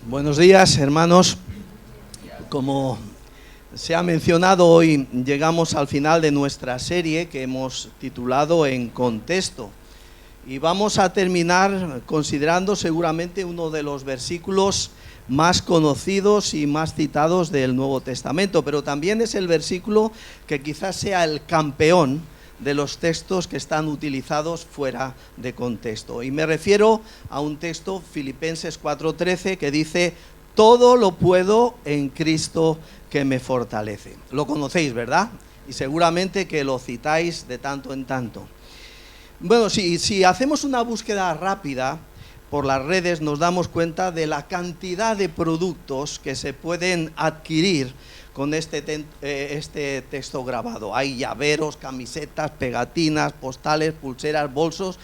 Buenos días, hermanos. Como se ha mencionado, hoy llegamos al final de nuestra serie que hemos titulado En Contexto. Y vamos a terminar considerando seguramente uno de los versículos más conocidos y más citados del Nuevo Testamento, pero también es el versículo que quizás sea el campeón de los textos que están utilizados fuera de contexto. Y me refiero a un texto, Filipenses 4:13, que dice: todo lo puedo en Cristo que me fortalece. Lo conocéis, ¿verdad? Y seguramente que lo citáis de tanto en tanto. Bueno, si hacemos una búsqueda rápida por las redes, nos damos cuenta de la cantidad de productos que se pueden adquirir con este texto grabado. Hay llaveros, camisetas, pegatinas, postales, pulseras, bolsos,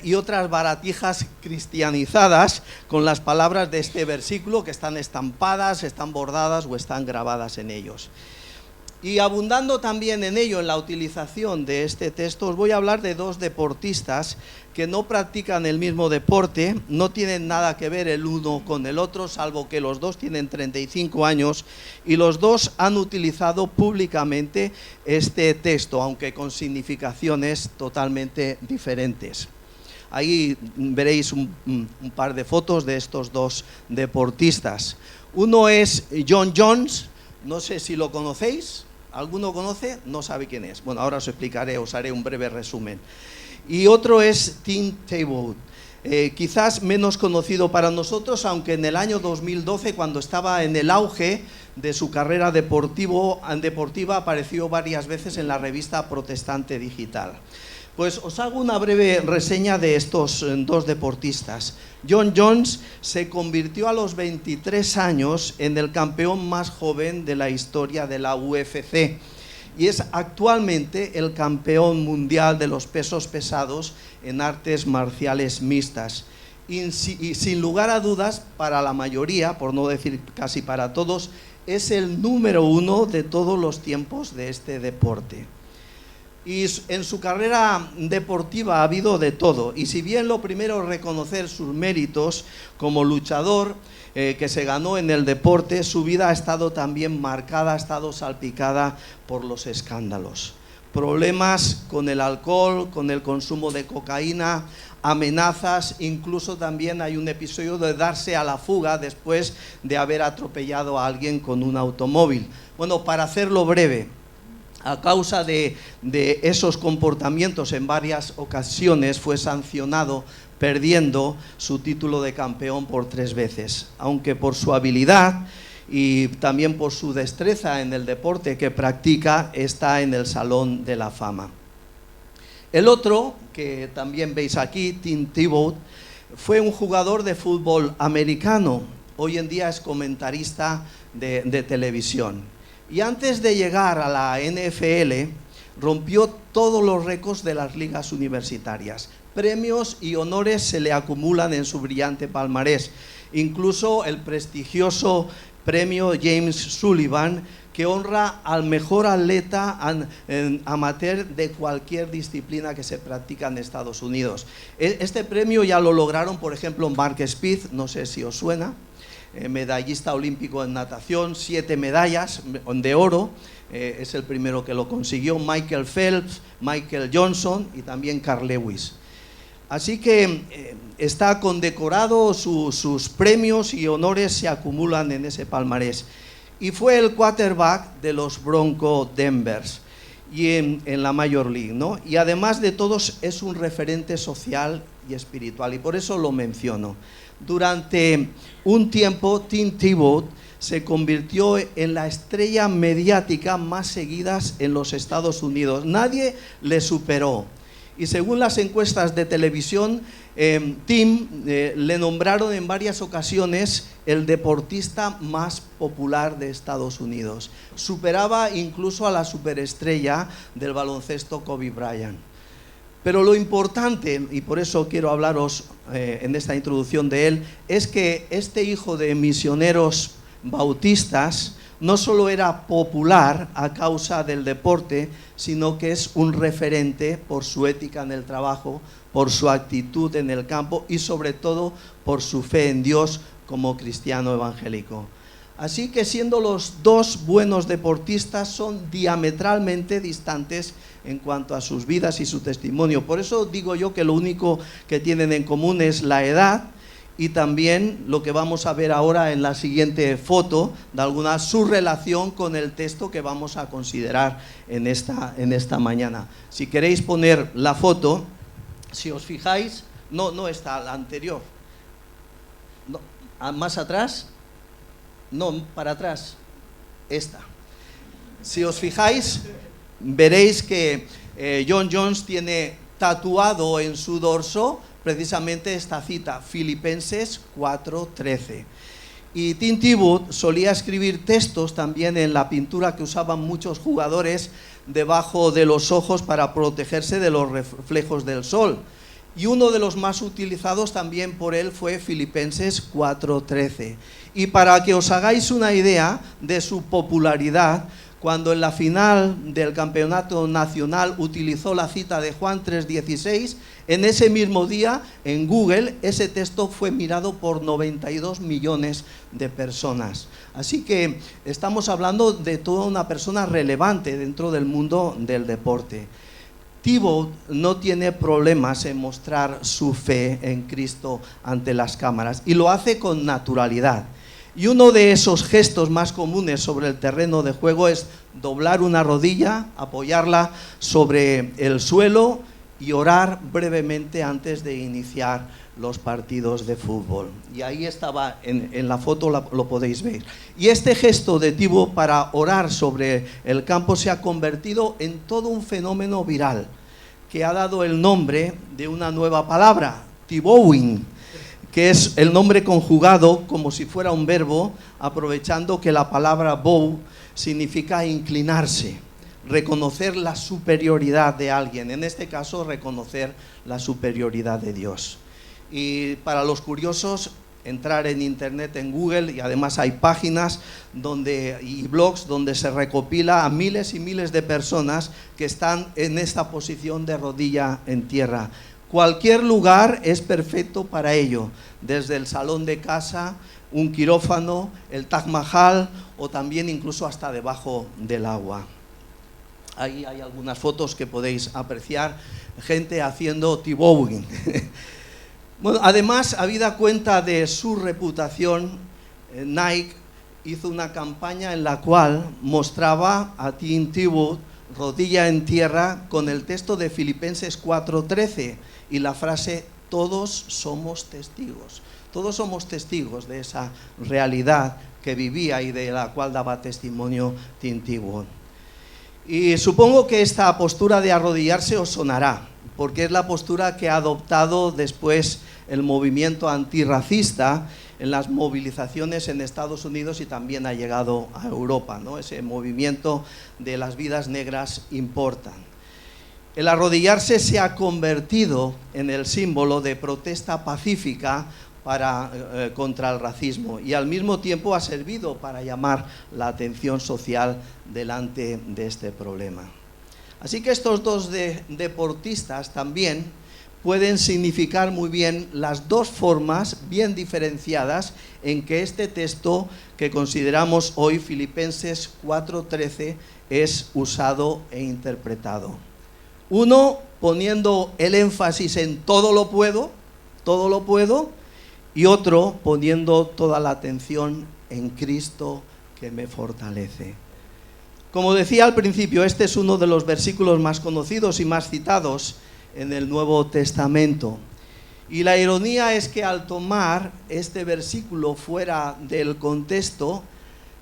y otras baratijas cristianizadas con las palabras de este versículo que están estampadas, están bordadas o están grabadas en ellos. Y abundando también en ello, en la utilización de este texto, os voy a hablar de dos deportistas que no practican el mismo deporte, no tienen nada que ver el uno con el otro, salvo que los dos tienen 35 años y los dos han utilizado públicamente este texto, aunque con significaciones totalmente diferentes. Ahí veréis un par de fotos de estos dos deportistas. Uno es John Jones, no sé si lo conocéis. ¿Alguno conoce? No sabe quién es. Bueno, ahora os explicaré, os haré un breve resumen. Y otro es Tim Tebow, quizás menos conocido para nosotros, aunque en el año 2012, cuando estaba en el auge de su carrera deportiva, apareció varias veces en la revista Protestante Digital. Pues os hago una breve reseña de estos dos deportistas. John Jones se convirtió a los 23 años en el campeón más joven de la historia de la UFC y es actualmente el campeón mundial de los pesos pesados en artes marciales mixtas. Y sin lugar a dudas, para la mayoría, por no decir casi para todos, es el número uno de todos los tiempos de este deporte. Y en su carrera deportiva ha habido de todo, y si bien lo primero es reconocer sus méritos como luchador que se ganó en el deporte, su vida ha estado también marcada, ha estado salpicada por los escándalos. Problemas con el alcohol, con el consumo de cocaína, amenazas, incluso también hay un episodio de darse a la fuga después de haber atropellado a alguien con un automóvil. Bueno, para hacerlo breve, a causa de esos comportamientos en varias ocasiones fue sancionado perdiendo su título de campeón por 3 veces, aunque por su habilidad y también por su destreza en el deporte que practica está en el Salón de la Fama. El otro, que también veis aquí, Tim Tebow, fue un jugador de fútbol americano, hoy en día es comentarista de televisión. Y antes de llegar a la NFL, rompió todos los récords de las ligas universitarias. Premios y honores se le acumulan en su brillante palmarés. Incluso el prestigioso premio James Sullivan, que honra al mejor atleta amateur de cualquier disciplina que se practica en Estados Unidos. Este premio ya lo lograron, por ejemplo, Mark Speed, no sé si os suena. Medallista olímpico en natación, 7 medallas de oro, es el primero que lo consiguió, Michael Phelps, Michael Johnson y también Carl Lewis. Así que está condecorado, sus premios y honores se acumulan en ese palmarés. Y fue el quarterback de los Broncos Denver y en la Major League, ¿no? Y además de todos es un referente social y espiritual, y por eso lo menciono. Durante un tiempo, Tim Tebow se convirtió en la estrella mediática más seguida en los Estados Unidos. Nadie le superó. Y según las encuestas de televisión, Tim le nombraron en varias ocasiones el deportista más popular de Estados Unidos. Superaba incluso a la superestrella del baloncesto Kobe Bryant. Pero lo importante, y por eso quiero hablaros en esta introducción de él, es que este hijo de misioneros bautistas no solo era popular a causa del deporte, sino que es un referente por su ética en el trabajo, por su actitud en el campo y sobre todo por su fe en Dios, como cristiano evangélico. Así que siendo los dos buenos deportistas, son diametralmente distantes en cuanto a sus vidas y su testimonio. Por eso digo yo que lo único que tienen en común es la edad, y también lo que vamos a ver ahora en la siguiente foto, de alguna su relación con el texto que vamos a considerar en esta mañana. Si queréis poner la foto, si os fijáis, no está la anterior. No, más atrás. No, para atrás, esta. Si os fijáis, veréis que John Jones tiene tatuado en su dorso precisamente esta cita, Filipenses 4:13. Y Tim Tebow solía escribir textos también en la pintura que usaban muchos jugadores debajo de los ojos para protegerse de los reflejos del sol. Y uno de los más utilizados también por él fue Filipenses 4:13. Y para que os hagáis una idea de su popularidad, cuando en la final del campeonato nacional utilizó la cita de Juan 3:16, en ese mismo día en Google ese texto fue mirado por 92 millones de personas. Así que estamos hablando de toda una persona relevante dentro del mundo del deporte. Tebow no tiene problemas en mostrar su fe en Cristo ante las cámaras y lo hace con naturalidad. Y uno de esos gestos más comunes sobre el terreno de juego es doblar una rodilla, apoyarla sobre el suelo y orar brevemente antes de iniciar los partidos de fútbol. Y ahí estaba, en la foto lo podéis ver. Y este gesto de Tebow para orar sobre el campo se ha convertido en todo un fenómeno viral, que ha dado el nombre de una nueva palabra, Tebowing, que es el nombre conjugado como si fuera un verbo, aprovechando que la palabra bow significa inclinarse, reconocer la superioridad de alguien, en este caso reconocer la superioridad de Dios. Y para los curiosos, entrar en internet, en Google, y además hay páginas y blogs donde se recopila a miles y miles de personas que están en esta posición de rodilla en tierra. Cualquier lugar es perfecto para ello, desde el salón de casa, un quirófano, el Taj Mahal o también incluso hasta debajo del agua. Ahí hay algunas fotos que podéis apreciar, gente haciendo Tebowing. Bueno, además, habida cuenta de su reputación, Nike hizo una campaña en la cual mostraba a Tim Tebow rodilla en tierra con el texto de Filipenses 4:13 y la frase todos somos testigos. Todos somos testigos de esa realidad que vivía y de la cual daba testimonio Tim Tebow. Y supongo que esta postura de arrodillarse os sonará, porque es la postura que ha adoptado después el movimiento antirracista en las movilizaciones en Estados Unidos y también ha llegado a Europa, ¿no? Ese movimiento de las vidas negras importan. El arrodillarse se ha convertido en el símbolo de protesta pacífica contra el racismo y al mismo tiempo ha servido para llamar la atención social delante de este problema. Así que estos dos deportistas también pueden significar muy bien las dos formas bien diferenciadas en que este texto que consideramos hoy, Filipenses 4:13, es usado e interpretado. Uno, poniendo el énfasis en todo lo puedo, y otro, poniendo toda la atención en Cristo que me fortalece. Como decía al principio, este es uno de los versículos más conocidos y más citados en el Nuevo Testamento. Y la ironía es que al tomar este versículo fuera del contexto,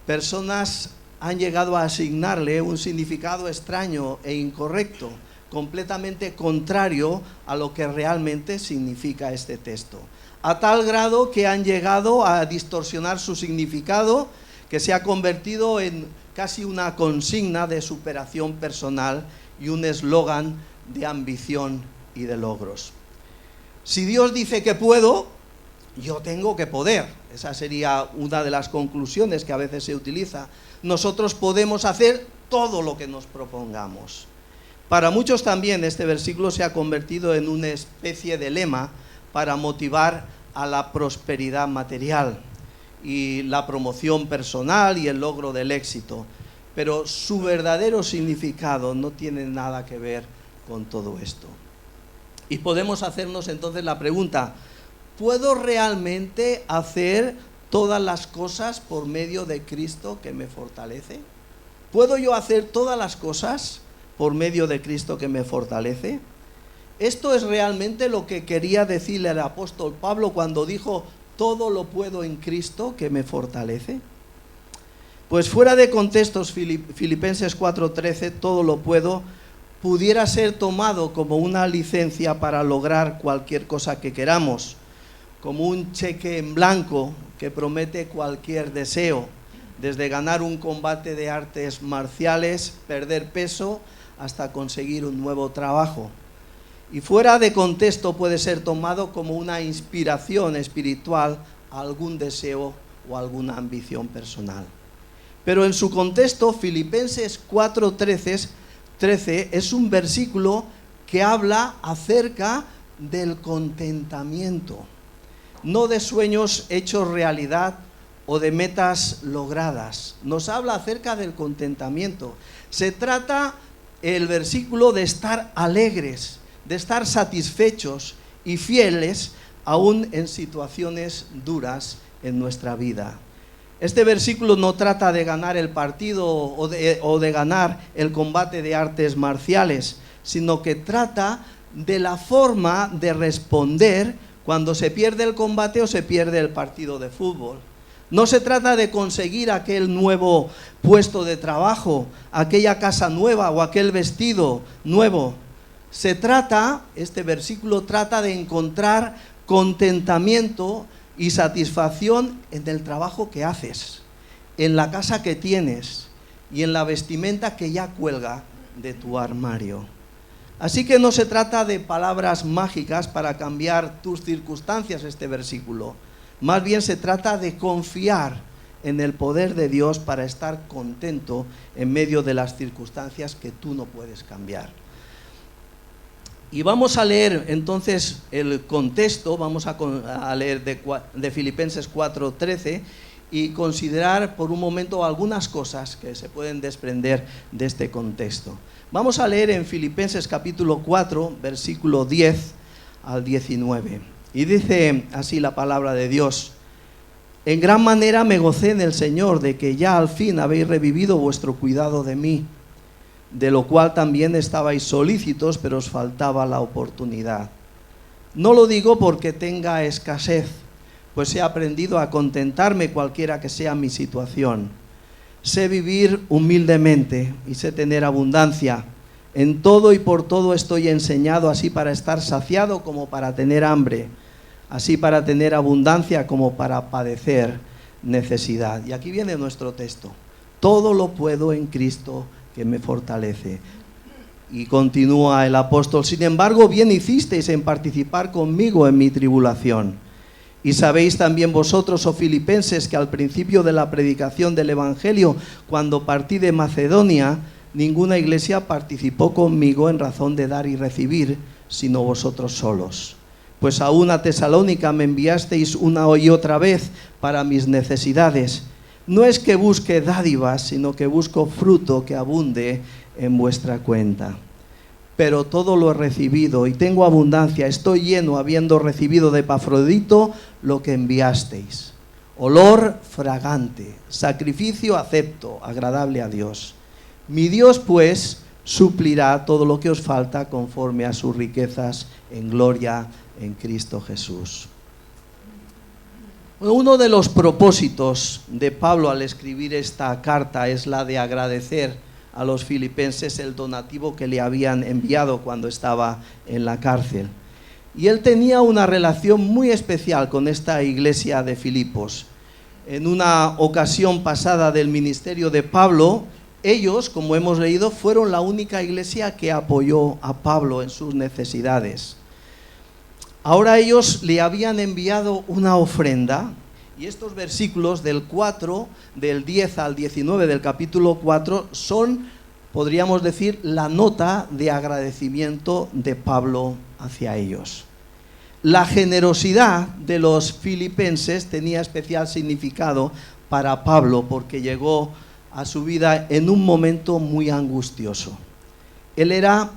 personas han llegado a asignarle un significado extraño e incorrecto, completamente contrario a lo que realmente significa este texto. A tal grado que han llegado a distorsionar su significado, que se ha convertido en casi una consigna de superación personal y un eslogan de ambición y de logros. Si Dios dice que puedo, yo tengo que poder. Esa sería una de las conclusiones que a veces se utiliza. Nosotros podemos hacer todo lo que nos propongamos. Para muchos también este versículo se ha convertido en una especie de lema para motivar a la prosperidad material. y la promoción personal y el logro del éxito, pero su verdadero significado no tiene nada que ver con todo esto. Y podemos hacernos entonces la pregunta: ¿puedo realmente hacer todas las cosas por medio de Cristo que me fortalece? ¿Puedo yo hacer todas las cosas por medio de Cristo que me fortalece? Esto es realmente lo que quería decirle el apóstol Pablo cuando dijo: todo lo puedo en Cristo que me fortalece. Pues fuera de contextos, Filipenses 4:13, todo lo puedo, pudiera ser tomado como una licencia para lograr cualquier cosa que queramos, como un cheque en blanco que promete cualquier deseo, desde ganar un combate de artes marciales, perder peso, hasta conseguir un nuevo trabajo. Y fuera de contexto puede ser tomado como una inspiración espiritual a algún deseo o alguna ambición personal. Pero en su contexto, Filipenses 4:13 es un versículo que habla acerca del contentamiento, no de sueños hechos realidad o de metas logradas. Nos habla acerca del contentamiento. Se trata el versículo de estar alegres, de estar satisfechos y fieles aún en situaciones duras en nuestra vida. Este versículo no trata de ganar el partido o de ganar el combate de artes marciales, sino que trata de la forma de responder cuando se pierde el combate o se pierde el partido de fútbol. No se trata de conseguir aquel nuevo puesto de trabajo, aquella casa nueva o aquel vestido nuevo. Este versículo trata de encontrar contentamiento y satisfacción en el trabajo que haces, en la casa que tienes y en la vestimenta que ya cuelga de tu armario. Así que no se trata de palabras mágicas para cambiar tus circunstancias, este versículo. Más bien se trata de confiar en el poder de Dios para estar contento en medio de las circunstancias que tú no puedes cambiar. Y vamos a leer entonces el contexto, vamos a leer de Filipenses 4:13 y considerar por un momento algunas cosas que se pueden desprender de este contexto. Vamos a leer en Filipenses capítulo 4, versículo 10 al 19. Y dice así la palabra de Dios: en gran manera me gocé en el Señor de que ya al fin habéis revivido vuestro cuidado de mí, de lo cual también estabais solícitos, pero os faltaba la oportunidad. No lo digo porque tenga escasez, pues he aprendido a contentarme cualquiera que sea mi situación. Sé vivir humildemente y sé tener abundancia. En todo y por todo estoy enseñado, así para estar saciado como para tener hambre, así para tener abundancia como para padecer necesidad. Y aquí viene nuestro texto: todo lo puedo en Cristo que me fortalece. Y continúa el apóstol: sin embargo, bien hicisteis en participar conmigo en mi tribulación. Y sabéis también vosotros, oh filipenses, que al principio de la predicación del Evangelio, cuando partí de Macedonia, ninguna iglesia participó conmigo en razón de dar y recibir, sino vosotros solos. Pues aún a Tesalónica me enviasteis una y otra vez para mis necesidades. No es que busque dádivas, sino que busco fruto que abunde en vuestra cuenta. Pero todo lo he recibido y tengo abundancia, estoy lleno, habiendo recibido de Epafrodito lo que enviasteis. Olor fragante, sacrificio acepto, agradable a Dios. Mi Dios, pues, suplirá todo lo que os falta conforme a sus riquezas en gloria en Cristo Jesús. Uno de los propósitos de Pablo al escribir esta carta es la de agradecer a los filipenses el donativo que le habían enviado cuando estaba en la cárcel. Y él tenía una relación muy especial con esta iglesia de Filipos. En una ocasión pasada del ministerio de Pablo, ellos, como hemos leído, fueron la única iglesia que apoyó a Pablo en sus necesidades. Ahora ellos le habían enviado una ofrenda, y estos versículos del 10 al 19 del capítulo 4 son, podríamos decir, la nota de agradecimiento de Pablo hacia ellos. La generosidad de los filipenses tenía especial significado para Pablo porque llegó a su vida en un momento muy angustioso. Él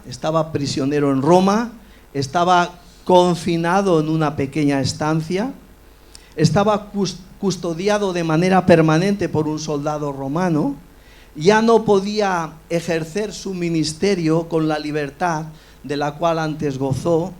estaba prisionero en Roma, estaba confinado en una pequeña estancia, estaba custodiado de manera permanente por un soldado romano, ya no podía ejercer su ministerio con la libertad de la cual antes gozó,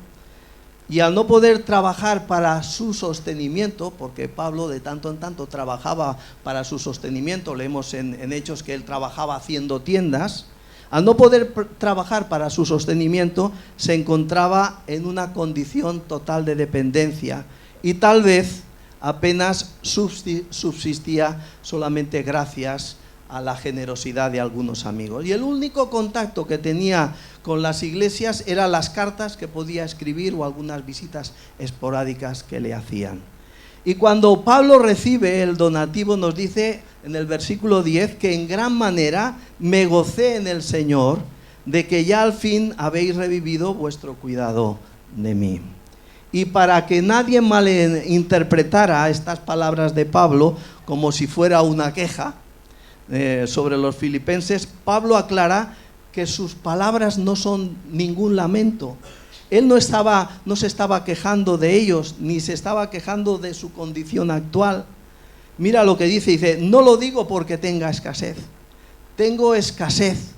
y al no poder trabajar para su sostenimiento, porque Pablo de tanto en tanto trabajaba para su sostenimiento, leemos en Hechos que él trabajaba haciendo tiendas, al no poder trabajar para su sostenimiento, se encontraba en una condición total de dependencia y tal vez apenas subsistía solamente gracias a la generosidad de algunos amigos. Y el único contacto que tenía con las iglesias eran las cartas que podía escribir o algunas visitas esporádicas que le hacían. Y cuando Pablo recibe el donativo, nos dice en el versículo 10 que en gran manera me gocé en el Señor de que ya al fin habéis revivido vuestro cuidado de mí. Y para que nadie malinterpretara estas palabras de Pablo como si fuera una queja sobre los filipenses, Pablo aclara que sus palabras no son ningún lamento. Él no se estaba quejando de ellos, ni se estaba quejando de su condición actual. Mira lo que dice, no lo digo porque tenga escasez. Tengo escasez,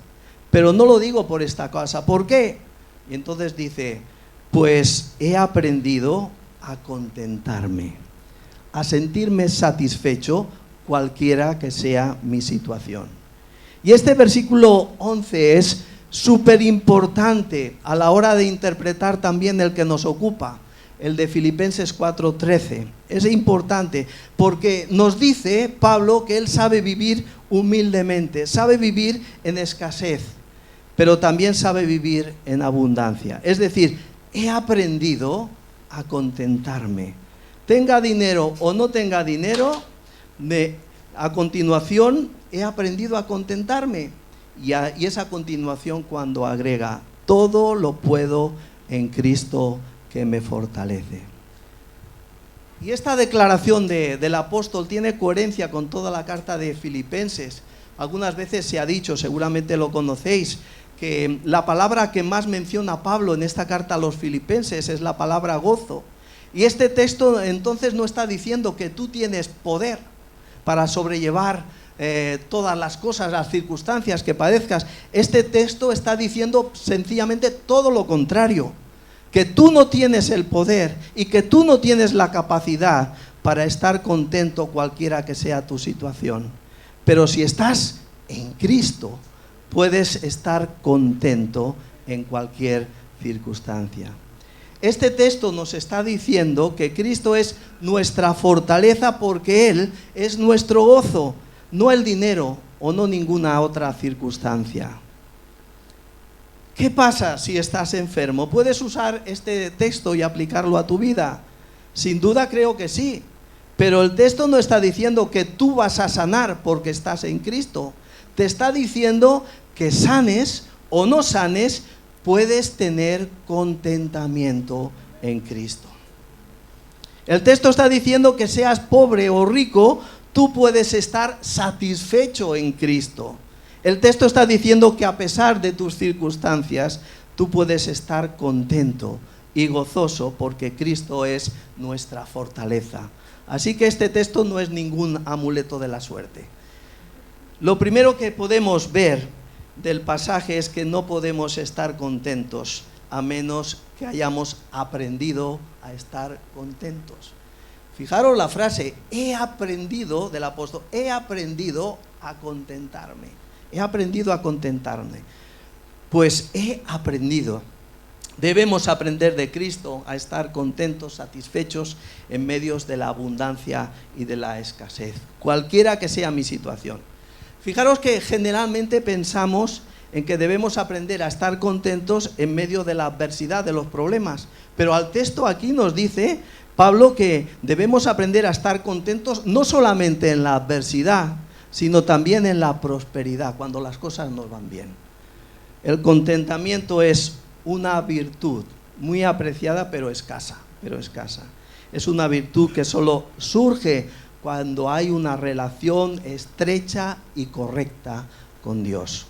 pero no lo digo por esta cosa. ¿Por qué? Y entonces dice, pues he aprendido a contentarme, a sentirme satisfecho cualquiera que sea mi situación. Y este versículo 11 es súper importante a la hora de interpretar también el que nos ocupa, el de Filipenses 4:13. Es importante porque nos dice Pablo que él sabe vivir humildemente, sabe vivir en escasez, pero también sabe vivir en abundancia. Es decir, he aprendido a contentarme. Tenga dinero o no tenga dinero, a continuación he aprendido a contentarme. Y es a continuación cuando agrega, todo lo puedo en Cristo que me fortalece. Y esta declaración del apóstol tiene coherencia con toda la carta de Filipenses. Algunas veces se ha dicho, seguramente lo conocéis, que la palabra que más menciona Pablo en esta carta a los filipenses es la palabra gozo. Y este texto entonces no está diciendo que tú tienes poder para sobrellevar todas las cosas, las circunstancias que padezcas. Este texto está diciendo sencillamente todo lo contrario, que tú no tienes el poder y que tú no tienes la capacidad para estar contento cualquiera que sea tu situación. Pero si estás en Cristo, puedes estar contento en cualquier circunstancia. Este texto nos está diciendo que Cristo es nuestra fortaleza porque Él es nuestro gozo, no el dinero o no ninguna otra circunstancia. ¿Qué pasa si estás enfermo? ¿Puedes usar este texto y aplicarlo a tu vida? Sin duda creo que sí, pero el texto no está diciendo que tú vas a sanar porque estás en Cristo. Te está diciendo que sanes o no sanes, puedes tener contentamiento en Cristo. El texto está diciendo que seas pobre o rico, tú puedes estar satisfecho en Cristo. El texto está diciendo que a pesar de tus circunstancias, tú puedes estar contento y gozoso porque Cristo es nuestra fortaleza. Así que este texto no es ningún amuleto de la suerte. Lo primero que podemos ver del pasaje es que no podemos estar contentos a menos que hayamos aprendido a estar contentos. Fijaros la frase, he aprendido del apóstol, he aprendido a contentarme. He aprendido a contentarme. Pues he aprendido. Debemos aprender de Cristo a estar contentos, satisfechos en medio de la abundancia y de la escasez, cualquiera que sea mi situación. Fijaros que generalmente pensamos en que debemos aprender a estar contentos en medio de la adversidad, de los problemas, pero al texto aquí nos dice Pablo que debemos aprender a estar contentos no solamente en la adversidad, sino también en la prosperidad, cuando las cosas nos van bien. El contentamiento es una virtud muy apreciada pero escasa, pero escasa. Es una virtud que solo surge cuando hay una relación estrecha y correcta con Dios.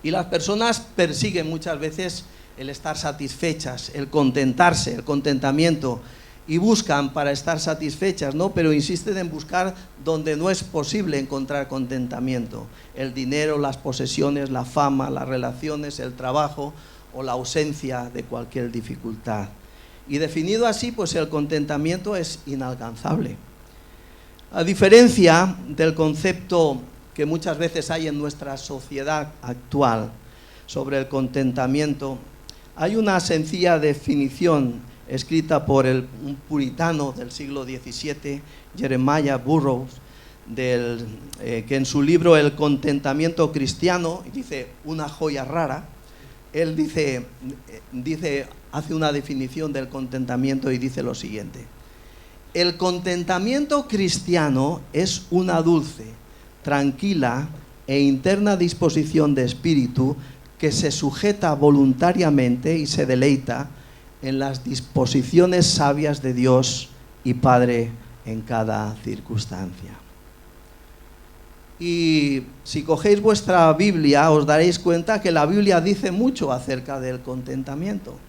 Y las personas persiguen muchas veces el estar satisfechas, el contentarse, el contentamiento, y buscan para estar satisfechas, ¿no? Pero insisten en buscar donde no es posible encontrar contentamiento. El dinero, las posesiones, la fama, las relaciones, el trabajo o la ausencia de cualquier dificultad. Y definido así, pues el contentamiento es inalcanzable. A diferencia del concepto que muchas veces hay en nuestra sociedad actual sobre el contentamiento, hay una sencilla definición escrita por un puritano del siglo XVII, Jeremiah Burroughs, que en su libro El contentamiento cristiano, dice una joya rara, él hace una definición del contentamiento y dice lo siguiente: el contentamiento cristiano es una dulce, tranquila e interna disposición de espíritu que se sujeta voluntariamente y se deleita en las disposiciones sabias de Dios y Padre en cada circunstancia. Y si cogéis vuestra Biblia, os daréis cuenta que la Biblia dice mucho acerca del contentamiento.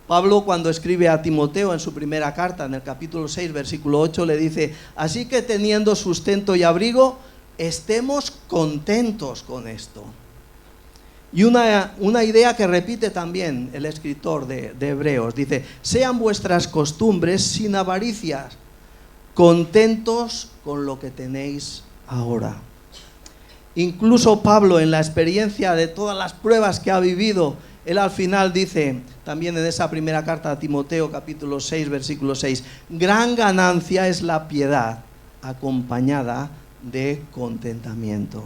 Pablo, cuando escribe a Timoteo en su primera carta, en el capítulo 6, versículo 8, le dice: así que teniendo sustento y abrigo, estemos contentos con esto. Y una idea que repite también el escritor de Hebreos, dice: sean vuestras costumbres sin avaricias, contentos con lo que tenéis ahora. Incluso Pablo, en la experiencia de todas las pruebas que ha vivido, él al final dice, también en esa primera carta a Timoteo, capítulo 6, versículo 6, gran ganancia es la piedad acompañada de contentamiento.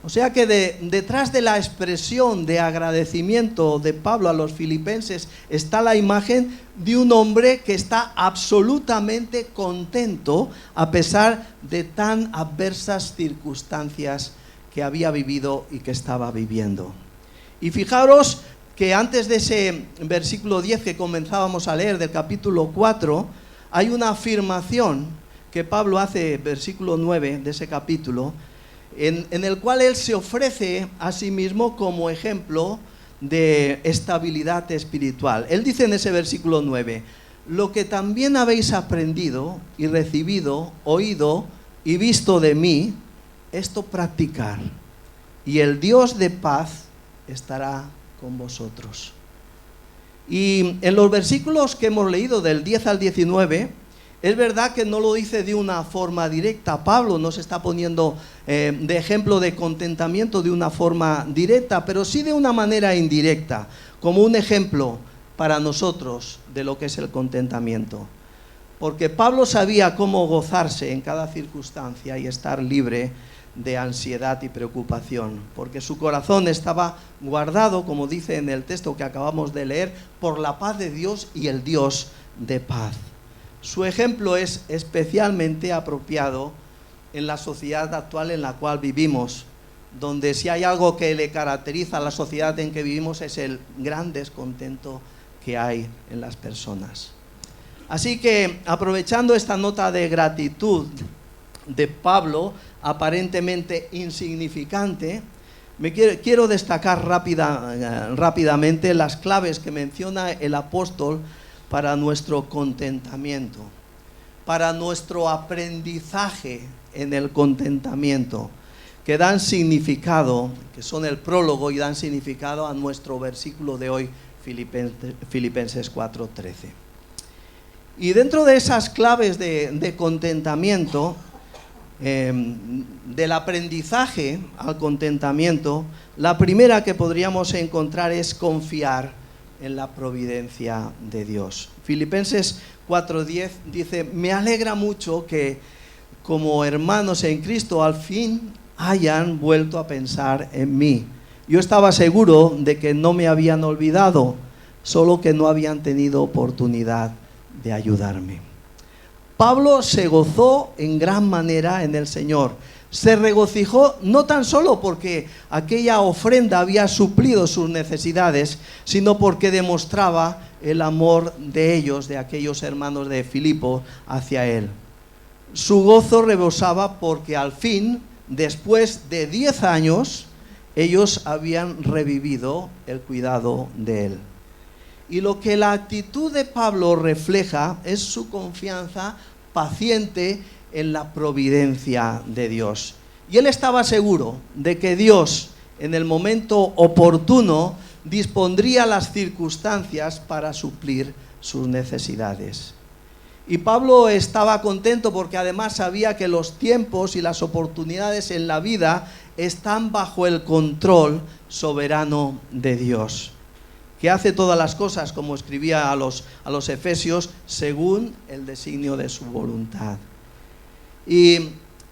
O sea que detrás de la expresión de agradecimiento de Pablo a los filipenses está la imagen de un hombre que está absolutamente contento a pesar de tan adversas circunstancias que había vivido y que estaba viviendo. Y fijaros que antes de ese versículo 10 que comenzábamos a leer del capítulo 4, hay una afirmación que Pablo hace, versículo 9 de ese capítulo, en el cual él se ofrece a sí mismo como ejemplo de estabilidad espiritual. Él dice en ese versículo 9, lo que también habéis aprendido y recibido, oído y visto de mí, esto practicar, y el Dios de paz estará con vosotros. Y en los versículos que hemos leído del 10 al 19, es verdad que no lo dice de una forma directa. Pablo no se está poniendo de ejemplo de contentamiento de una forma directa, pero sí de una manera indirecta, como un ejemplo para nosotros de lo que es el contentamiento. Porque Pablo sabía cómo gozarse en cada circunstancia y estar libre de ansiedad y preocupación, porque su corazón estaba guardado, como dice en el texto que acabamos de leer, por la paz de Dios y el Dios de paz. Su ejemplo es especialmente apropiado en la sociedad actual en la cual vivimos, donde si hay algo que le caracteriza a la sociedad en que vivimos es el gran descontento que hay en las personas. Así que, aprovechando esta nota de gratitud de Pablo, aparentemente insignificante, quiero destacar rápidamente las claves que menciona el apóstol para nuestro contentamiento, para nuestro aprendizaje en el contentamiento, que dan significado, que son el prólogo y dan significado a nuestro versículo de hoy, Filipenses 4:13. Y dentro de esas claves de contentamiento, del aprendizaje al contentamiento, la primera que podríamos encontrar es confiar en la providencia de Dios. Filipenses 4:10 dice: me alegra mucho que como hermanos en Cristo al fin hayan vuelto a pensar en mí. Yo estaba seguro de que no me habían olvidado, solo que no habían tenido oportunidad de ayudarme. Pablo se gozó en gran manera en el Señor. se regocijó no tan solo porque aquella ofrenda había suplido sus necesidades, sino porque demostraba el amor de ellos, de aquellos hermanos de Filipo, hacia él. Su gozo rebosaba porque al fin, después de 10 años, ellos habían revivido el cuidado de él. Y lo que la actitud de Pablo refleja es su confianza paciente en la providencia de Dios. Y él estaba seguro de que Dios, en el momento oportuno, dispondría las circunstancias para suplir sus necesidades. Y Pablo estaba contento porque además sabía que los tiempos y las oportunidades en la vida están bajo el control soberano de Dios, que hace todas las cosas, como escribía a los Efesios, según el designio de su voluntad. Y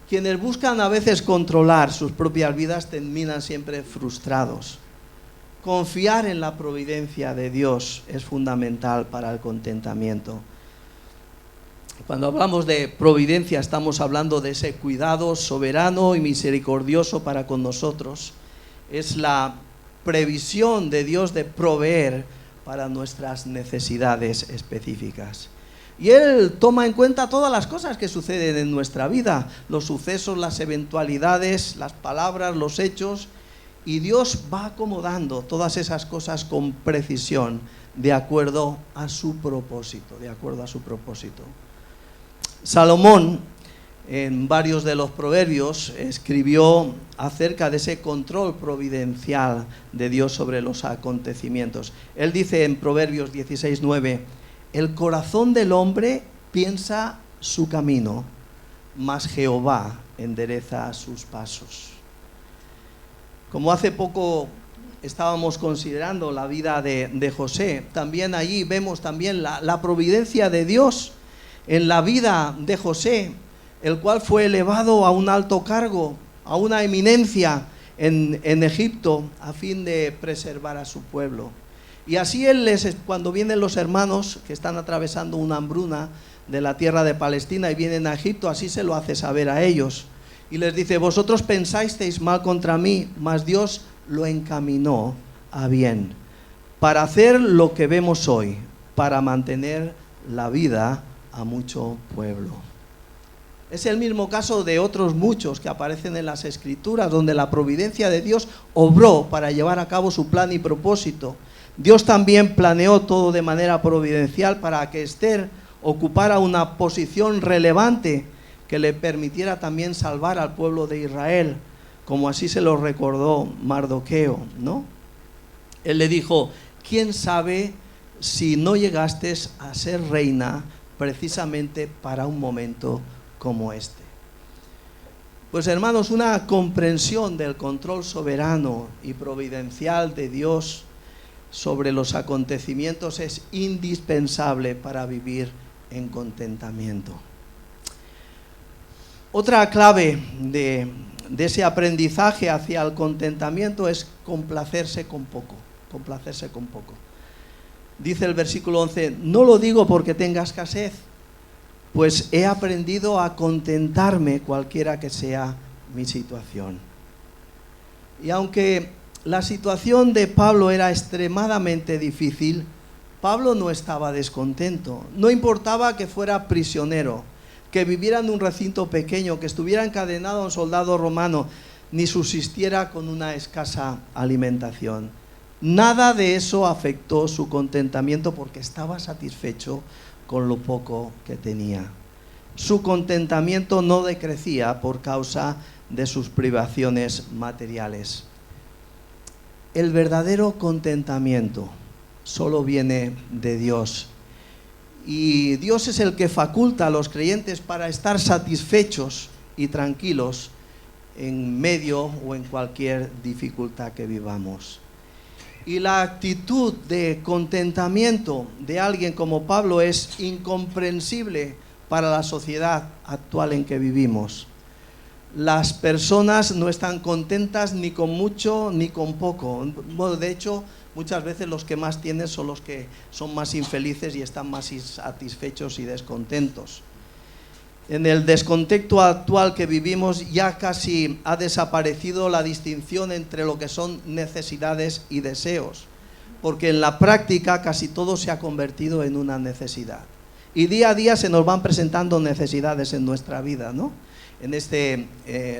quienes buscan a veces controlar sus propias vidas terminan siempre frustrados. Confiar en la providencia de Dios es fundamental para el contentamiento. Cuando hablamos de providencia estamos hablando de ese cuidado soberano y misericordioso para con nosotros. Es la previsión de Dios de proveer para nuestras necesidades específicas. Y Él toma en cuenta todas las cosas que suceden en nuestra vida, los sucesos, las eventualidades, las palabras, los hechos, y Dios va acomodando todas esas cosas con precisión, de acuerdo a su propósito, Salomón, en varios de los proverbios, escribió acerca de ese control providencial de Dios sobre los acontecimientos. Él dice en Proverbios 16:9, el corazón del hombre piensa su camino, mas Jehová endereza sus pasos. Como hace poco estábamos considerando la vida de José, también allí vemos también la providencia de Dios en la vida de José, el cual fue elevado a un alto cargo, a una eminencia en Egipto, a fin de preservar a su pueblo. Y así cuando vienen los hermanos que están atravesando una hambruna de la tierra de Palestina y vienen a Egipto, así se lo hace saber a ellos. Y les dice, vosotros pensasteis mal contra mí, mas Dios lo encaminó a bien, para hacer lo que vemos hoy, para mantener la vida a mucho pueblo. Es el mismo caso de otros muchos que aparecen en las Escrituras, donde la providencia de Dios obró para llevar a cabo su plan y propósito. Dios también planeó todo de manera providencial para que Esther ocupara una posición relevante que le permitiera también salvar al pueblo de Israel, como así se lo recordó Mardoqueo, ¿no? Él le dijo, ¿quién sabe si no llegaste a ser reina precisamente para un momento como este? Pues hermanos, una comprensión del control soberano y providencial de Dios sobre los acontecimientos es indispensable para vivir en contentamiento. Otra clave de ese aprendizaje hacia el contentamiento es complacerse con poco. Dice el versículo 11, no lo digo porque tenga escasez, pues he aprendido a contentarme cualquiera que sea mi situación. Y aunque la situación de Pablo era extremadamente difícil, Pablo no estaba descontento. No importaba que fuera prisionero, que viviera en un recinto pequeño, que estuviera encadenado a un soldado romano, ni subsistiera con una escasa alimentación. Nada de eso afectó su contentamiento porque estaba satisfecho con lo poco que tenía. Su contentamiento no decrecía por causa de sus privaciones materiales. El verdadero contentamiento solo viene de Dios. Y Dios es el que faculta a los creyentes para estar satisfechos y tranquilos en medio o en cualquier dificultad que vivamos. Y la actitud de contentamiento de alguien como Pablo es incomprensible para la sociedad actual en que vivimos. Las personas no están contentas ni con mucho ni con poco. Bueno, de hecho, muchas veces los que más tienen son los que son más infelices y están más insatisfechos y descontentos. En el descontexto actual que vivimos ya casi ha desaparecido la distinción entre lo que son necesidades y deseos, porque en la práctica casi todo se ha convertido en una necesidad. Y día a día se nos van presentando necesidades en nuestra vida, ¿no? En esta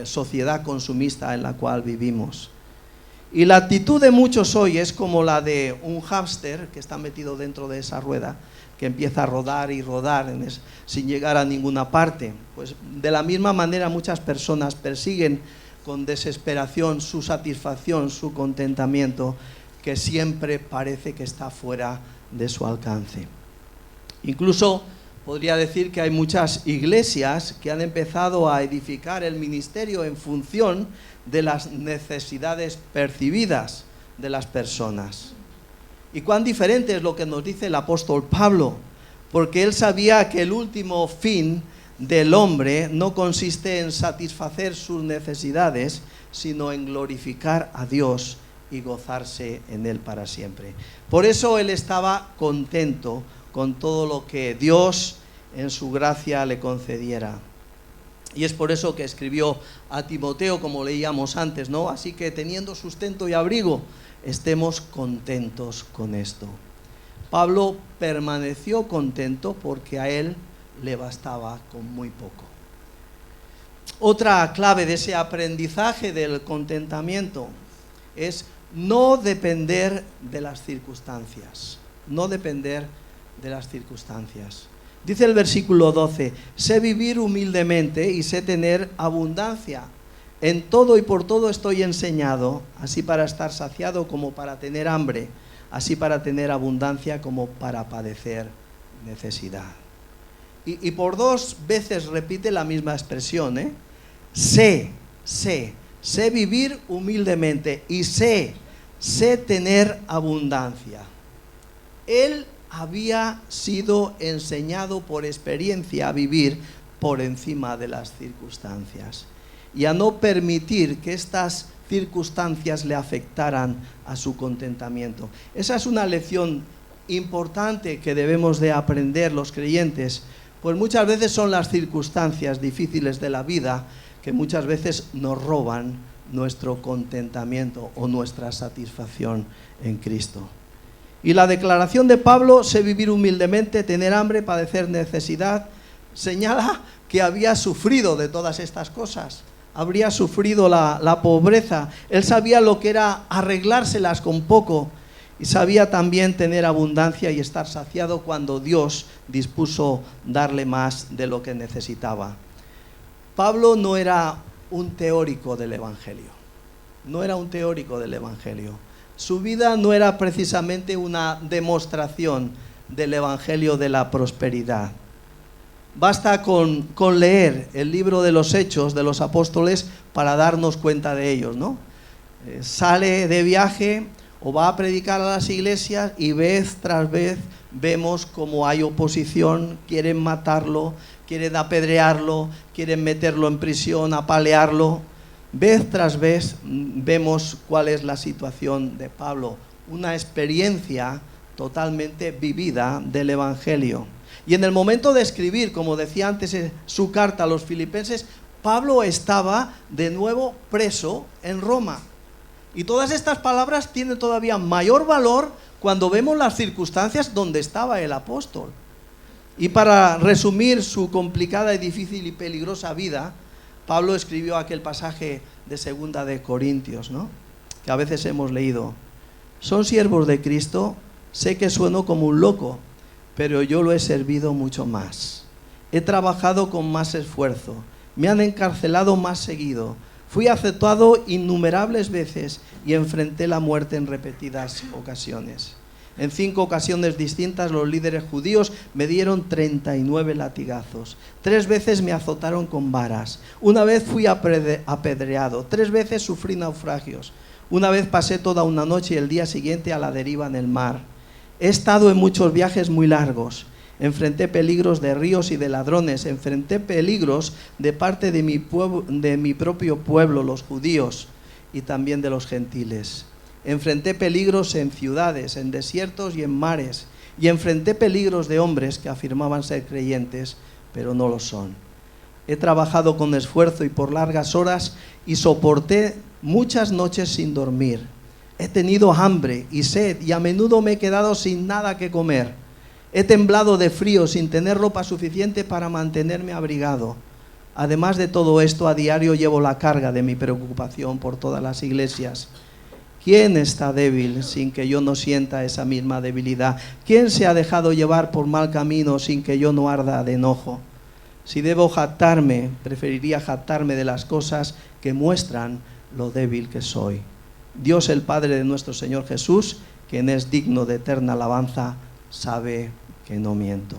sociedad consumista en la cual vivimos. Y la actitud de muchos hoy es como la de un hámster que está metido dentro de esa rueda, que empieza a rodar y rodar sin llegar a ninguna parte. Pues de la misma manera muchas personas persiguen con desesperación su satisfacción, su contentamiento, que siempre parece que está fuera de su alcance. Incluso podría decir que hay muchas iglesias que han empezado a edificar el ministerio en función de las necesidades percibidas de las personas. Y cuán diferente es lo que nos dice el apóstol Pablo, porque él sabía que el último fin del hombre no consiste en satisfacer sus necesidades, sino en glorificar a Dios y gozarse en Él para siempre. Por eso él estaba contento con todo lo que Dios en su gracia le concediera. Y es por eso que escribió a Timoteo, como leíamos antes, ¿no? Así que teniendo sustento y abrigo, estemos contentos con esto. Pablo permaneció contento porque a él le bastaba con muy poco. Otra clave de ese aprendizaje del contentamiento es no depender de las circunstancias. No depender de las circunstancias. Dice el versículo 12, sé vivir humildemente y sé tener abundancia. En todo y por todo estoy enseñado, así para estar saciado como para tener hambre, así para tener abundancia como para padecer necesidad. Y por 2 veces repite la misma expresión, sé vivir humildemente y sé tener abundancia. Él había sido enseñado por experiencia a vivir por encima de las circunstancias y a no permitir que estas circunstancias le afectaran a su contentamiento. Esa es una lección importante que debemos de aprender los creyentes, pues muchas veces son las circunstancias difíciles de la vida que muchas veces nos roban nuestro contentamiento o nuestra satisfacción en Cristo. Y la declaración de Pablo, sé vivir humildemente, tener hambre, padecer necesidad, señala que había sufrido de todas estas cosas. Habría sufrido la pobreza. Él sabía lo que era arreglárselas con poco y sabía también tener abundancia y estar saciado cuando Dios dispuso darle más de lo que necesitaba. Pablo no era un teórico del Evangelio. No era un teórico del Evangelio. Su vida no era precisamente una demostración del Evangelio de la prosperidad. Basta con leer el libro de los Hechos de los Apóstoles para darnos cuenta de ellos, ¿no? Sale de viaje o va a predicar a las iglesias y vez tras vez vemos cómo hay oposición, quieren matarlo, quieren apedrearlo, quieren meterlo en prisión, apalearlo. Vez tras vez vemos cuál es la situación de Pablo, una experiencia totalmente vivida del Evangelio. Y en el momento de escribir, como decía antes, su carta a los filipenses, Pablo estaba de nuevo preso en Roma. Y todas estas palabras tienen todavía mayor valor cuando vemos las circunstancias donde estaba el apóstol. Y para resumir su complicada y difícil y peligrosa vida, Pablo escribió aquel pasaje de 2 de Corintios, ¿no? Que a veces hemos leído. Son siervos de Cristo, sé que sueno como un loco, pero yo lo he servido mucho más. He trabajado con más esfuerzo, me han encarcelado más seguido, fui aceptado innumerables veces y enfrenté la muerte en repetidas ocasiones. En 5 ocasiones distintas los líderes judíos me dieron 39 latigazos. 3 veces me azotaron con varas. Una vez fui apedreado. 3 veces sufrí naufragios. Una vez pasé toda una noche y el día siguiente a la deriva en el mar. He estado en muchos viajes muy largos. Enfrenté peligros de ríos y de ladrones. Enfrenté peligros de parte de mi propio pueblo, los judíos, y también de los gentiles. Enfrenté peligros en ciudades, en desiertos y en mares, y enfrenté peligros de hombres que afirmaban ser creyentes, pero no lo son. He trabajado con esfuerzo y por largas horas y soporté muchas noches sin dormir. He tenido hambre y sed y a menudo me he quedado sin nada que comer. He temblado de frío sin tener ropa suficiente para mantenerme abrigado. Además de todo esto, a diario llevo la carga de mi preocupación por todas las iglesias. ¿Quién está débil sin que yo no sienta esa misma debilidad? ¿Quién se ha dejado llevar por mal camino sin que yo no arda de enojo? Si debo jactarme, preferiría jactarme de las cosas que muestran lo débil que soy. Dios, el Padre de nuestro Señor Jesús, quien es digno de eterna alabanza, sabe que no miento.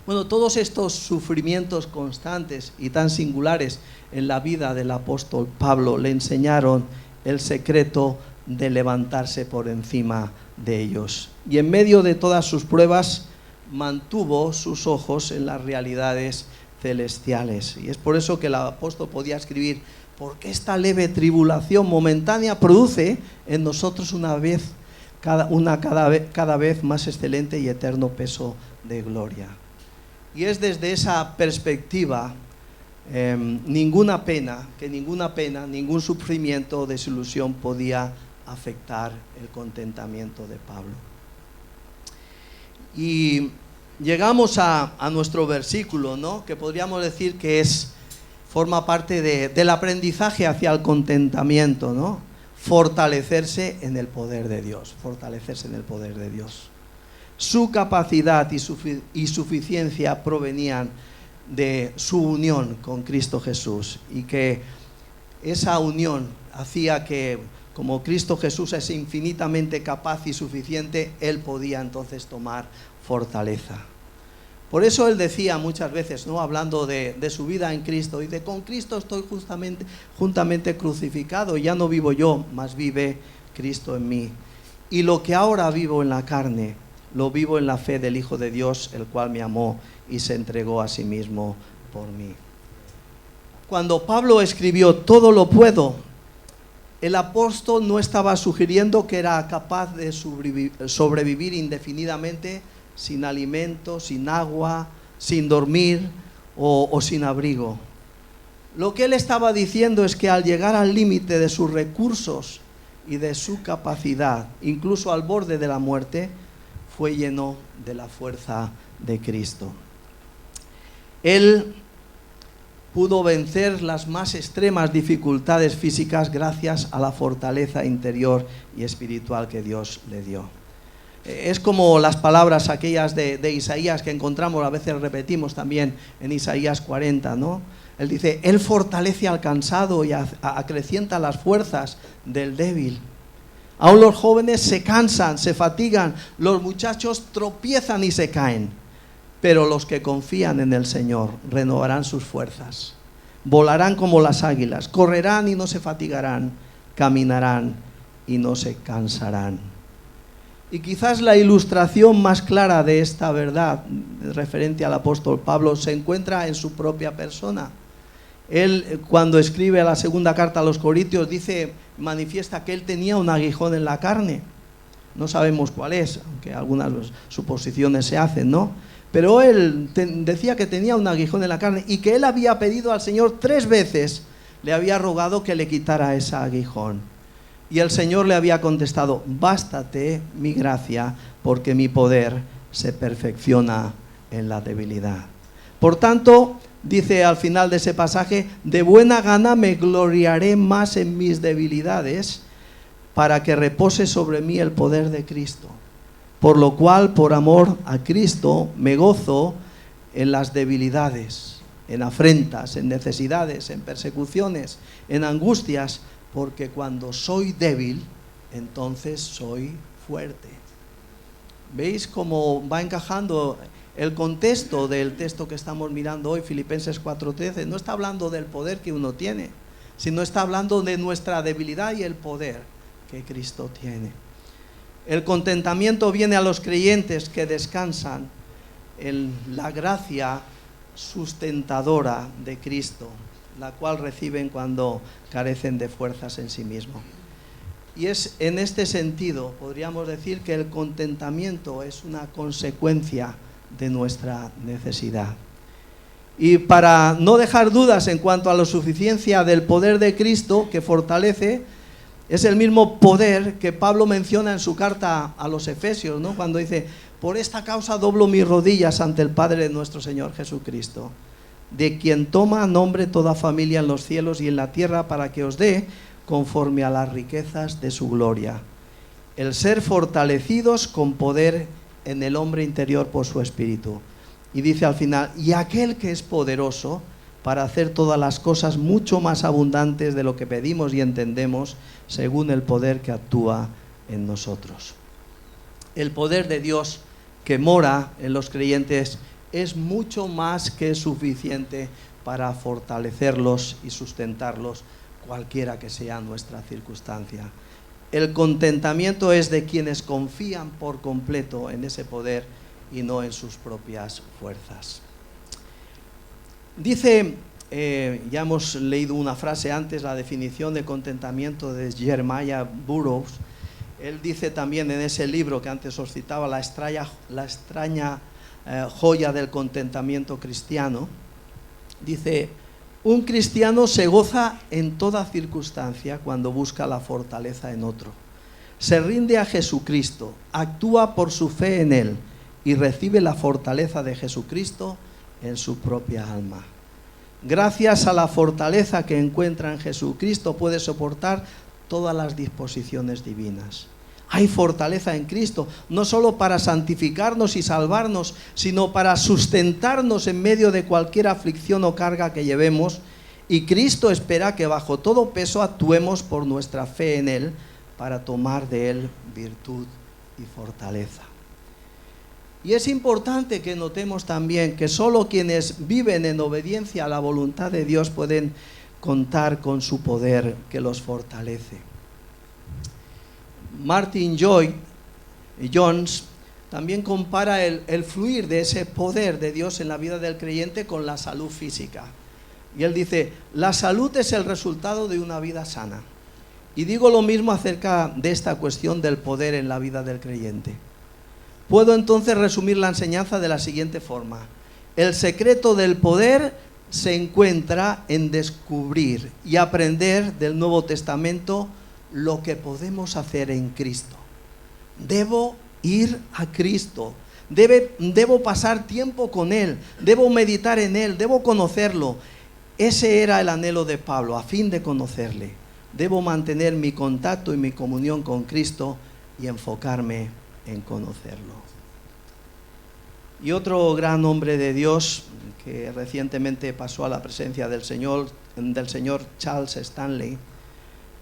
Bueno, todos estos sufrimientos constantes y tan singulares en la vida del apóstol Pablo le enseñaron el secreto de levantarse por encima de ellos. Y en medio de todas sus pruebas, mantuvo sus ojos en las realidades celestiales. Y es por eso que el apóstol podía escribir: porque esta leve tribulación momentánea produce en nosotros cada vez más excelente y eterno peso de gloria. Y es desde esa perspectiva ninguna pena, ningún sufrimiento o desilusión podía afectar el contentamiento de Pablo. Y llegamos a nuestro versículo, ¿no? Que podríamos decir que forma parte del aprendizaje hacia el contentamiento, ¿no? Fortalecerse en el poder de Dios, fortalecerse en el poder de Dios. Su capacidad y suficiencia provenían de su unión con Cristo Jesús, y que esa unión hacía que, como Cristo Jesús es infinitamente capaz y suficiente, Él podía entonces tomar fortaleza. Por eso Él decía muchas veces, ¿no?, hablando de su vida en Cristo, dice: con Cristo estoy juntamente crucificado, ya no vivo yo, mas vive Cristo en mí. Y lo que ahora vivo en la carne, lo vivo en la fe del Hijo de Dios, el cual me amó y se entregó a sí mismo por mí. Cuando Pablo escribió todo lo puedo, el apóstol no estaba sugiriendo que era capaz de sobrevivir indefinidamente sin alimento, sin agua, sin dormir o sin abrigo. Lo que él estaba diciendo es que al llegar al límite de sus recursos y de su capacidad, incluso al borde de la muerte, fue lleno de la fuerza de Cristo. Él pudo vencer las más extremas dificultades físicas gracias a la fortaleza interior y espiritual que Dios le dio. Es como las palabras aquellas de Isaías que encontramos, a veces repetimos también en Isaías 40, ¿no? Él dice: Él fortalece al cansado y acrecienta las fuerzas del débil. Aún los jóvenes se cansan, se fatigan, los muchachos tropiezan y se caen. Pero los que confían en el Señor renovarán sus fuerzas. Volarán como las águilas, correrán y no se fatigarán, caminarán y no se cansarán. Y quizás la ilustración más clara de esta verdad referente al apóstol Pablo se encuentra en su propia persona. Él, cuando escribe la segunda carta a los Corintios, manifiesta que él tenía un aguijón en la carne. No sabemos cuál es, aunque algunas suposiciones se hacen, ¿no? Pero él decía que tenía un aguijón en la carne y que él había pedido al Señor 3 veces, le había rogado que le quitara ese aguijón. Y el Señor le había contestado: bástate mi gracia, porque mi poder se perfecciona en la debilidad. Por tanto, dice al final de ese pasaje: de buena gana me gloriaré más en mis debilidades, para que repose sobre mí el poder de Cristo. Por lo cual, por amor a Cristo, me gozo en las debilidades, en afrentas, en necesidades, en persecuciones, en angustias, porque cuando soy débil, entonces soy fuerte. ¿Veis cómo va encajando el contexto del texto que estamos mirando hoy, Filipenses 4:13? No está hablando del poder que uno tiene, sino está hablando de nuestra debilidad y el poder que Cristo tiene. El contentamiento viene a los creyentes que descansan en la gracia sustentadora de Cristo, la cual reciben cuando carecen de fuerzas en sí mismos. Y es en este sentido, podríamos decir, que el contentamiento es una consecuencia de nuestra necesidad. Y para no dejar dudas en cuanto a la suficiencia del poder de Cristo que fortalece, es el mismo poder que Pablo menciona en su carta a los Efesios, ¿no? Cuando dice: por esta causa doblo mis rodillas ante el Padre de nuestro Señor Jesucristo, de quien toma nombre toda familia en los cielos y en la tierra, para que os dé, conforme a las riquezas de su gloria, el ser fortalecidos con poder en el hombre interior por su Espíritu. Y dice al final: y aquel que es poderoso para hacer todas las cosas mucho más abundantes de lo que pedimos y entendemos, según el poder que actúa en nosotros. El poder de Dios que mora en los creyentes es mucho más que suficiente para fortalecerlos y sustentarlos, cualquiera que sea nuestra circunstancia. El contentamiento es de quienes confían por completo en ese poder y no en sus propias fuerzas. Dice, ya hemos leído una frase antes, la definición de contentamiento de Jeremiah Burroughs. Él dice también en ese libro que antes os citaba, la extraña joya del contentamiento cristiano, dice: un cristiano se goza en toda circunstancia cuando busca la fortaleza en otro. Se rinde a Jesucristo, actúa por su fe en Él y recibe la fortaleza de Jesucristo en su propia alma. Gracias a la fortaleza que encuentra en Jesucristo puede soportar todas las disposiciones divinas. Hay fortaleza en Cristo, no solo para santificarnos y salvarnos, sino para sustentarnos en medio de cualquier aflicción o carga que llevemos, y Cristo espera que bajo todo peso actuemos por nuestra fe en Él, para tomar de Él virtud y fortaleza. Y es importante que notemos también que solo quienes viven en obediencia a la voluntad de Dios pueden contar con su poder que los fortalece. Martin Lloyd-Jones también compara el fluir de ese poder de Dios en la vida del creyente con la salud física. Y él dice: la salud es el resultado de una vida sana. Y digo lo mismo acerca de esta cuestión del poder en la vida del creyente. Puedo entonces resumir la enseñanza de la siguiente forma: el secreto del poder se encuentra en descubrir y aprender del Nuevo Testamento lo que podemos hacer en Cristo. Debo ir a Cristo, debo pasar tiempo con Él, debo meditar en Él, debo conocerlo. Ese era el anhelo de Pablo, a fin de conocerle. Debo mantener mi contacto y mi comunión con Cristo y enfocarme en conocerlo. Y otro gran hombre de Dios que recientemente pasó a la presencia del Señor, Charles Stanley,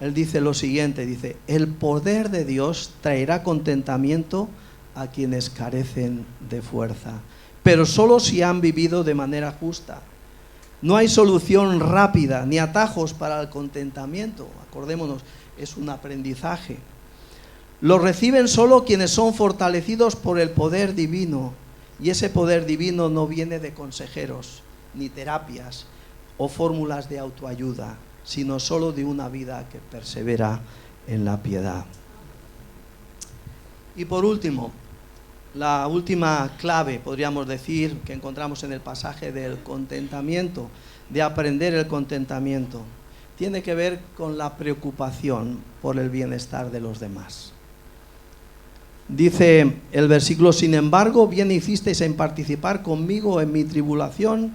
él dice lo siguiente, dice: el poder de Dios traerá contentamiento a quienes carecen de fuerza, pero solo si han vivido de manera justa. No hay solución rápida ni atajos para el contentamiento. Acordémonos, es un aprendizaje. Lo reciben solo quienes son fortalecidos por el poder divino, y ese poder divino no viene de consejeros, ni terapias o fórmulas de autoayuda, sino solo de una vida que persevera en la piedad. Y por último, la última clave, podríamos decir, que encontramos en el pasaje del contentamiento, de aprender el contentamiento, tiene que ver con la preocupación por el bienestar de los demás. Dice el versículo: sin embargo, bien hicisteis en participar conmigo en mi tribulación.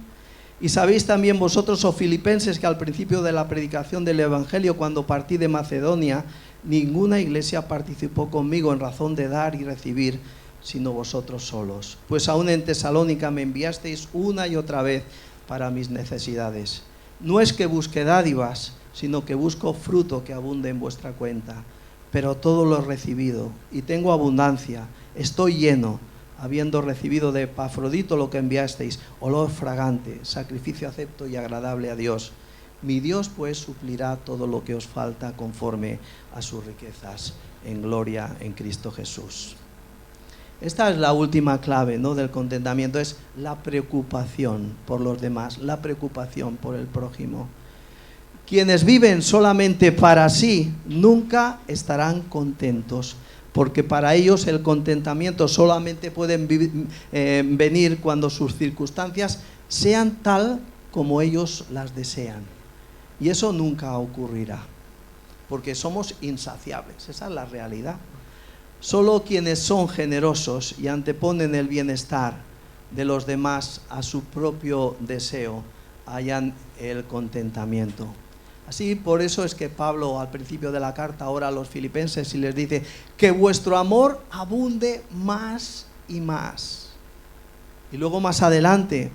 Y sabéis también vosotros, oh filipenses, que al principio de la predicación del Evangelio, cuando partí de Macedonia, ninguna iglesia participó conmigo en razón de dar y recibir, sino vosotros solos. Pues aún en Tesalónica me enviasteis una y otra vez para mis necesidades. No es que busque dádivas, sino que busco fruto que abunde en vuestra cuenta. Pero todo lo he recibido y tengo abundancia, estoy lleno, habiendo recibido de Epafrodito lo que enviasteis, olor fragante, sacrificio acepto y agradable a Dios. Mi Dios pues suplirá todo lo que os falta conforme a sus riquezas en gloria en Cristo Jesús. Esta es la última clave, ¿no?, del contentamiento, es la preocupación por los demás, la preocupación por el prójimo. Quienes viven solamente para sí nunca estarán contentos, porque para ellos el contentamiento solamente puede venir cuando sus circunstancias sean tal como ellos las desean. Y eso nunca ocurrirá, porque somos insaciables, esa es la realidad. Solo quienes son generosos y anteponen el bienestar de los demás a su propio deseo hallan el contentamiento. Así, por eso es que Pablo al principio de la carta ora a los filipenses y les dice que vuestro amor abunde más y más. Y luego más adelante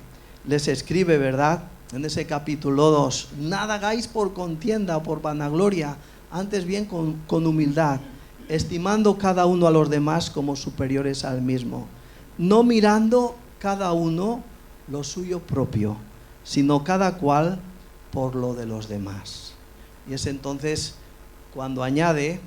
les escribe, ¿verdad?, en ese capítulo 2, nada hagáis por contienda o por vanagloria, antes bien con humildad, estimando cada uno a los demás como superiores al mismo, no mirando cada uno lo suyo propio, sino cada cual por lo de los demás. Y es entonces cuando añade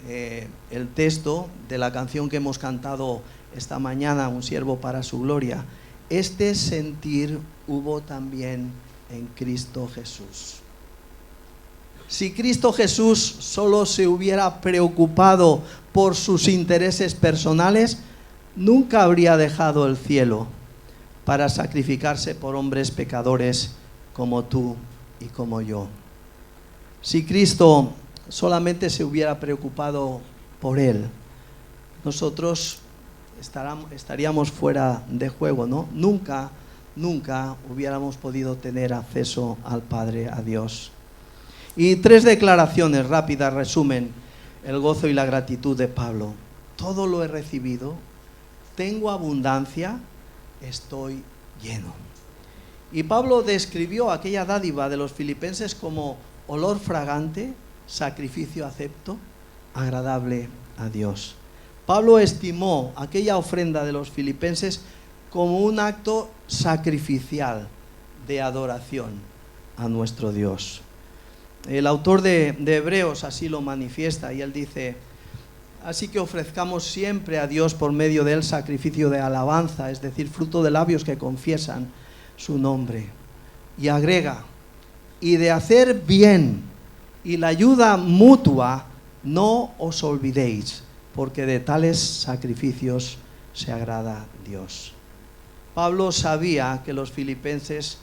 el texto de la canción que hemos cantado esta mañana, Un siervo para su gloria, este sentir hubo también en Cristo Jesús. Si Cristo Jesús solo se hubiera preocupado por sus intereses personales, nunca habría dejado el cielo para sacrificarse por hombres pecadores como tú y como yo. Si Cristo solamente se hubiera preocupado por Él, nosotros estaríamos fuera de juego, ¿no? Nunca hubiéramos podido tener acceso al Padre, a Dios. Y 3 declaraciones rápidas resumen el gozo y la gratitud de Pablo. Todo lo he recibido, tengo abundancia, estoy lleno. Y Pablo describió aquella dádiva de los filipenses como olor fragante, sacrificio acepto, agradable a Dios. Pablo estimó aquella ofrenda de los filipenses como un acto sacrificial de adoración a nuestro Dios. El autor de Hebreos así lo manifiesta y él dice: así que ofrezcamos siempre a Dios por medio del sacrificio de alabanza, es decir, fruto de labios que confiesan su nombre. Y agrega: y de hacer bien y la ayuda mutua no os olvidéis, porque de tales sacrificios se agrada Dios. Pablo sabía que los filipenses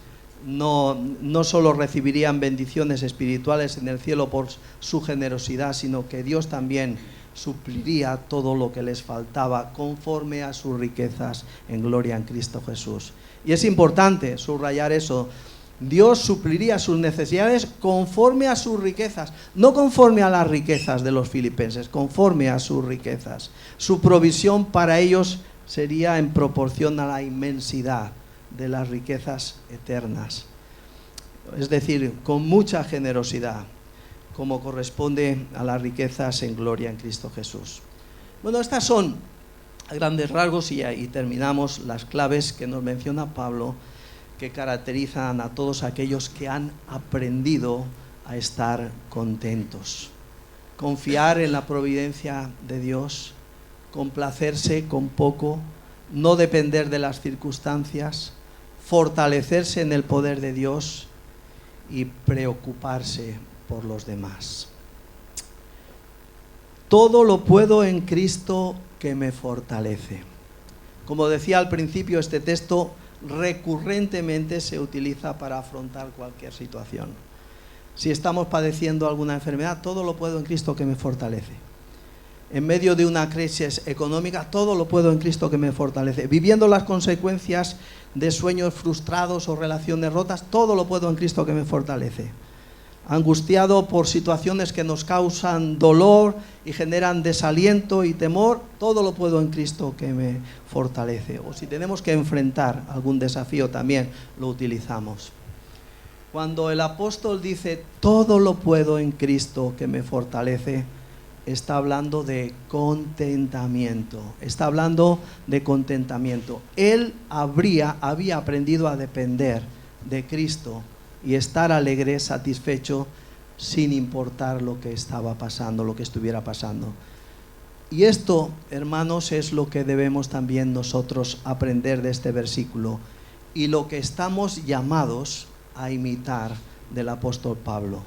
no solo recibirían bendiciones espirituales en el cielo por su generosidad, sino que Dios también supliría todo lo que les faltaba conforme a sus riquezas en gloria en Cristo Jesús. Y es importante subrayar eso. Dios supliría sus necesidades conforme a sus riquezas, no conforme a las riquezas de los filipenses, conforme a sus riquezas. Su provisión para ellos sería en proporción a la inmensidad de las riquezas eternas, es decir, con mucha generosidad, como corresponde a las riquezas en gloria en Cristo Jesús. Bueno, estas son a grandes rasgos y terminamos las claves que nos menciona Pablo, que caracterizan a todos aquellos que han aprendido a estar contentos. Confiar en la providencia de Dios, complacerse con poco, no depender de las circunstancias, fortalecerse en el poder de Dios y preocuparse por los demás. Todo lo puedo en Cristo que me fortalece. Como decía al principio, este texto recurrentemente se utiliza para afrontar cualquier situación. Si estamos padeciendo alguna enfermedad, todo lo puedo en Cristo que me fortalece. En medio de una crisis económica, todo lo puedo en Cristo que me fortalece. Viviendo las consecuencias de sueños frustrados o relaciones rotas, todo lo puedo en Cristo que me fortalece. Angustiado por situaciones que nos causan dolor y generan desaliento y temor, todo lo puedo en Cristo que me fortalece. O si tenemos que enfrentar algún desafío, también lo utilizamos. Cuando el apóstol dice todo lo puedo en Cristo que me fortalece, está hablando de contentamiento. Está hablando de contentamiento. Él había aprendido a depender de Cristo y estar alegre, satisfecho, sin importar lo que estaba pasando, lo que estuviera pasando. Y esto, hermanos, es lo que debemos también nosotros aprender de este versículo y lo que estamos llamados a imitar del apóstol Pablo.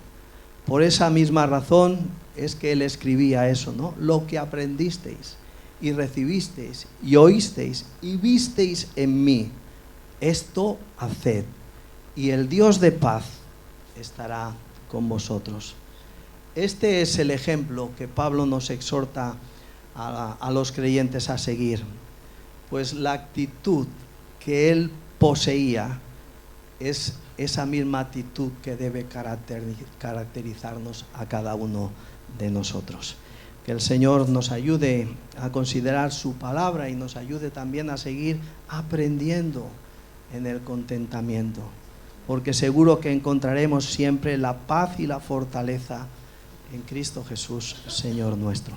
Por esa misma razón es que él escribía eso, ¿no? Lo que aprendisteis y recibisteis y oísteis y visteis en mí, esto haced, y el Dios de paz estará con vosotros. Este es el ejemplo que Pablo nos exhorta a los creyentes a seguir, pues la actitud que él poseía es esa misma actitud que debe caracterizarnos a cada uno de nosotros. Que el Señor nos ayude a considerar su palabra y nos ayude también a seguir aprendiendo en el contentamiento, porque seguro que encontraremos siempre la paz y la fortaleza en Cristo Jesús, Señor nuestro.